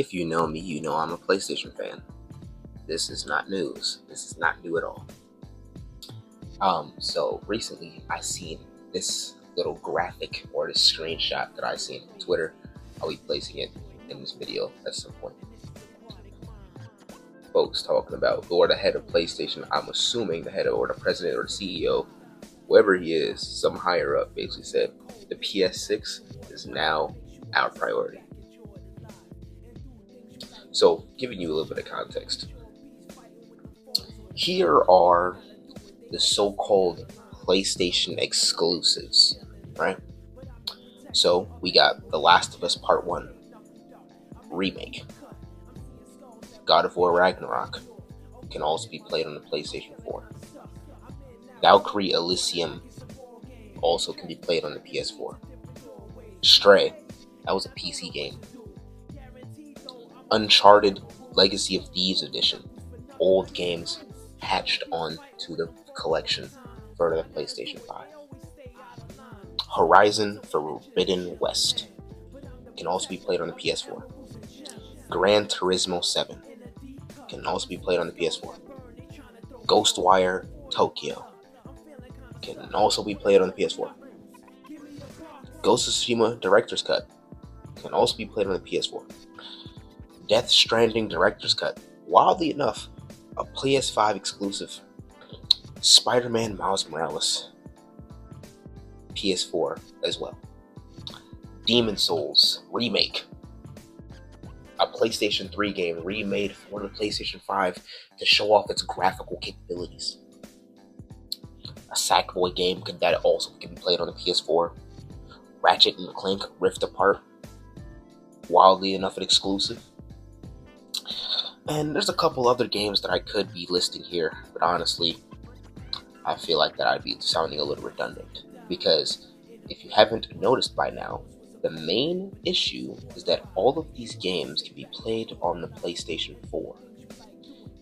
If you know me, you know I'm a PlayStation fan. This is not news. This is not new at all. So recently I seen this little graphic or this screenshot that I seen on Twitter. I'll be placing it in this video at some point. Folks talking about, or the head of PlayStation, I'm assuming the head of, or the president or the CEO, whoever he is, some higher up, basically said the PS6 is now our priority. So, giving you a little bit of context. Here are the so-called PlayStation exclusives, right? So, we got The Last of Us Part 1 remake. God of War Ragnarok can also be played on the PlayStation 4. Valkyrie Elysium also can be played on the PS4. Stray, that was a PC game. Uncharted Legacy of Thieves Edition, old games hatched onto the collection for the PlayStation 5. Horizon Forbidden West can also be played on the PS4. Gran Turismo 7 can also be played on the PS4. Ghostwire Tokyo can also be played on the PS4. Ghost of Tsushima Director's Cut can also be played on the PS4. Death Stranding Director's Cut, wildly enough, a PS5 exclusive. Spider-Man Miles Morales, PS4 as well. Demon Souls Remake, a PlayStation 3 game remade for the PlayStation 5 to show off its graphical capabilities. A Sackboy game that also can be played on the PS4. Ratchet & Clank Rift Apart, wildly enough an exclusive. And there's a couple other games that I could be listing here, but honestly, I feel like that I'd be sounding a little redundant, because if you haven't noticed by now, the main issue is that all of these games can be played on the PlayStation 4.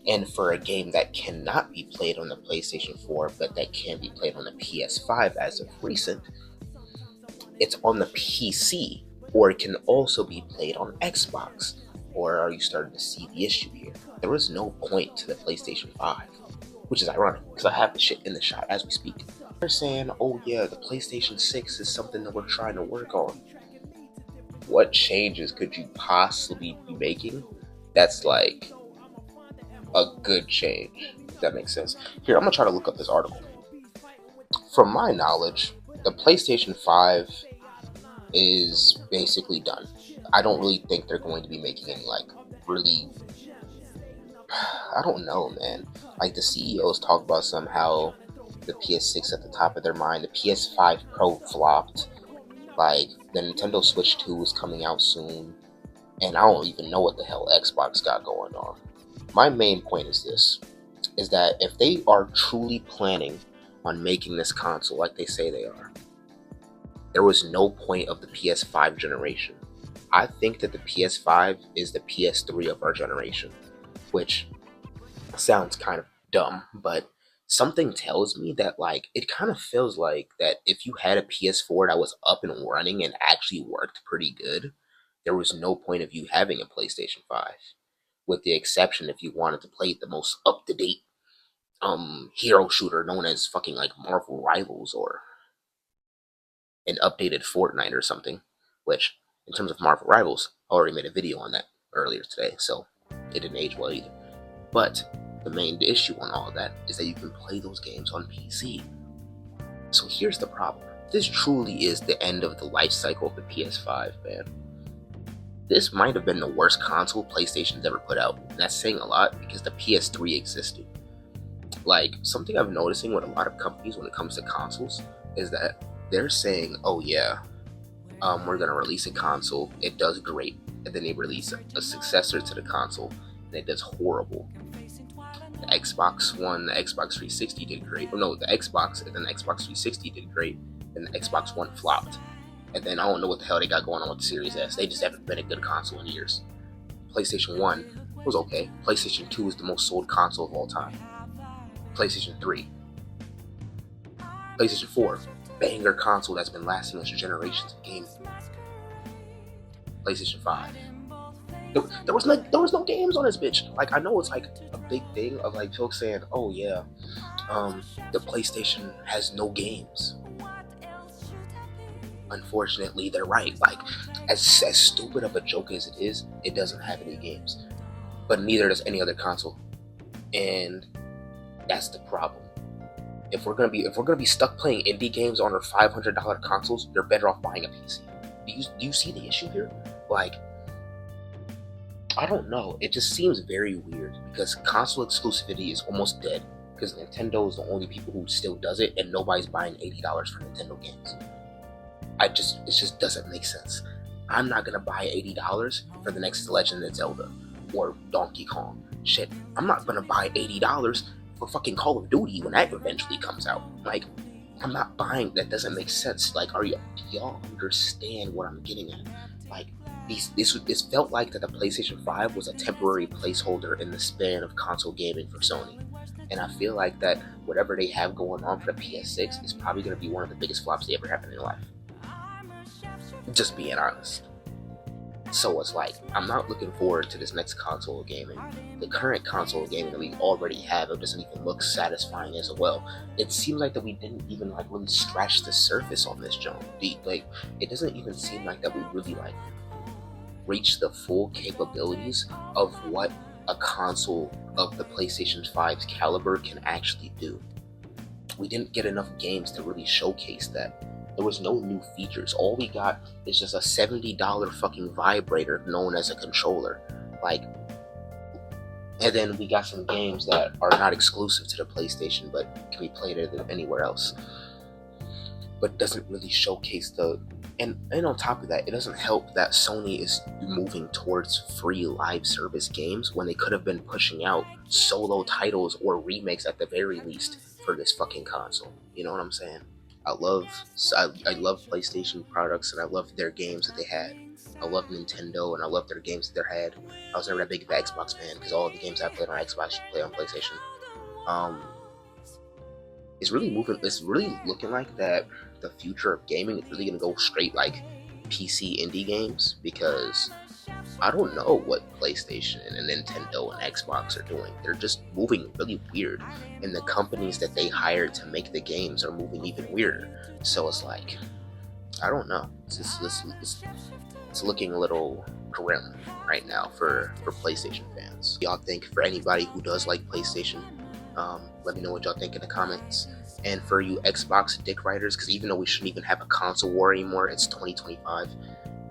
And for a game that cannot be played on the PlayStation 4, but that can be played on the PS5 as of recent, it's on the PC, or it can also be played on Xbox. Or are you starting to see the issue here? There is no point to the PlayStation 5, which is ironic, because I have the shit in the shot as we speak. They're saying, oh yeah, the PlayStation 6 is something that we're trying to work on. What changes could you possibly be making that's like a good change, if that makes sense? Here, I'm gonna try to look up this article. From my knowledge, the PlayStation 5 is basically done. I don't really think they're going to be making any, like, really, I don't know, man. Like, the CEOs talk about somehow the PS6 at the top of their mind. The PS5 Pro flopped. Like, the Nintendo Switch 2 is coming out soon. And I don't even know what the hell Xbox got going on. My main point is this, is that if they are truly planning on making this console like they say they are, there was no point of the PS5 generation. I think that the PS5 is the PS3 of our generation, which sounds kind of dumb, but something tells me that, like, it kind of feels like that if you had a PS4 that was up and running and actually worked pretty good, there was no point of you having a PlayStation 5, with the exception if you wanted to play the most up-to-date hero shooter known as fucking, like, Marvel Rivals or an updated Fortnite or something, which, in terms of Marvel Rivals, I already made a video on that earlier today, so it didn't age well either. But the main issue on all of that is that you can play those games on PC. So here's the problem. This truly is the end of the life cycle of the PS5, man. This might have been the worst console PlayStation's ever put out, and that's saying a lot because the PS3 existed. Like, something I'm noticing with a lot of companies when it comes to consoles is that they're saying, oh yeah, we're going to release a console, it does great, and then they release a successor to the console, and it does horrible. The Xbox One, the Xbox 360 did great. Or no, the Xbox, and then the Xbox 360 did great, and the Xbox One flopped. And then I don't know what the hell they got going on with the Series S. They just haven't been a good console in years. PlayStation 1 was okay. PlayStation 2 is the most sold console of all time. PlayStation 3. PlayStation 4. Banger console that's been lasting us generations of gaming. PlayStation 5. There was no games on this bitch. Like, I know it's like a big thing of like folks saying, oh yeah, the PlayStation has no games. Unfortunately, they're right. Like, as stupid of a joke as it is, it doesn't have any games, but neither does any other console, and that's the problem. If we're gonna be stuck playing indie games on our $500 consoles, you're better off buying a PC. Do you see the issue here? Like, I don't know. It just seems very weird because console exclusivity is almost dead because Nintendo is the only people who still does it, and nobody's buying $80 for Nintendo games. It just doesn't make sense. I'm not gonna buy $80 for the next Legend of Zelda or Donkey Kong. Shit, I'm not gonna buy $80 for fucking Call of Duty when that eventually comes out. Like, I'm not buying. That doesn't make sense. Like, do y'all understand what I'm getting at? Like, this felt like that the PlayStation 5 was a temporary placeholder in the span of console gaming for Sony. And I feel like that whatever they have going on for the PS6 is probably going to be one of the biggest flops they ever have in their life. Just being honest. So it's like, I'm not looking forward to this next console gaming. The current console gaming that we already have, it doesn't even look satisfying as well. It seems like that we didn't even like really scratch the surface on this jump. Like, it doesn't even seem like that we really like reach the full capabilities of what a console of the PlayStation 5's caliber can actually do. We didn't get enough games to really showcase that. There was no new features. All we got is just a $70 fucking vibrator known as a controller. Like, and then we got some games that are not exclusive to the PlayStation but can be played anywhere else. But doesn't really showcase the... And on top of that, it doesn't help that Sony is moving towards free live service games when they could have been pushing out solo titles or remakes at the very least for this fucking console. You know what I'm saying? I love PlayStation products, and I love their games that they had. I love Nintendo, and I love their games that they had. I was never that big of an Xbox fan because all of the games I played on Xbox you play on PlayStation. It's really moving. It's really looking like that the future of gaming is really gonna go straight like PC indie games, because I don't know what PlayStation and Nintendo and Xbox are doing. They're just moving really weird, and the companies that they hired to make the games are moving even weirder. So it's like, I don't know. It's looking a little grim right now for PlayStation fans. Y'all think, for anybody who does like PlayStation, let me know what y'all think in the comments. And for you Xbox dick riders, because even though we shouldn't even have a console war anymore, it's 2025.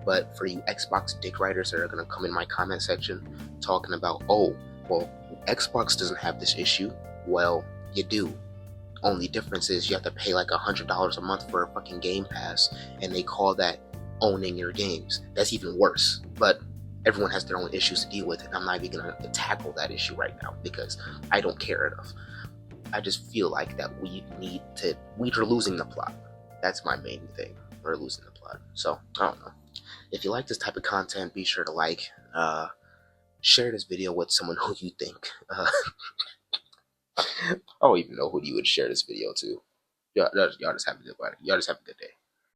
But for you Xbox dick riders that are going to come in my comment section talking about, oh, well, Xbox doesn't have this issue. Well, you do. Only difference is you have to pay like $100 a month for a fucking Game Pass, and they call that owning your games. That's even worse. But everyone has their own issues to deal with, and I'm not even going to tackle that issue right now because I don't care enough. I just feel like that we're losing the plot. That's my main thing. We're losing the plot. So, I don't know. If you like this type of content, be sure to like, share this video with someone who you think, I don't even know who you would share this video to. Y'all just have a good day.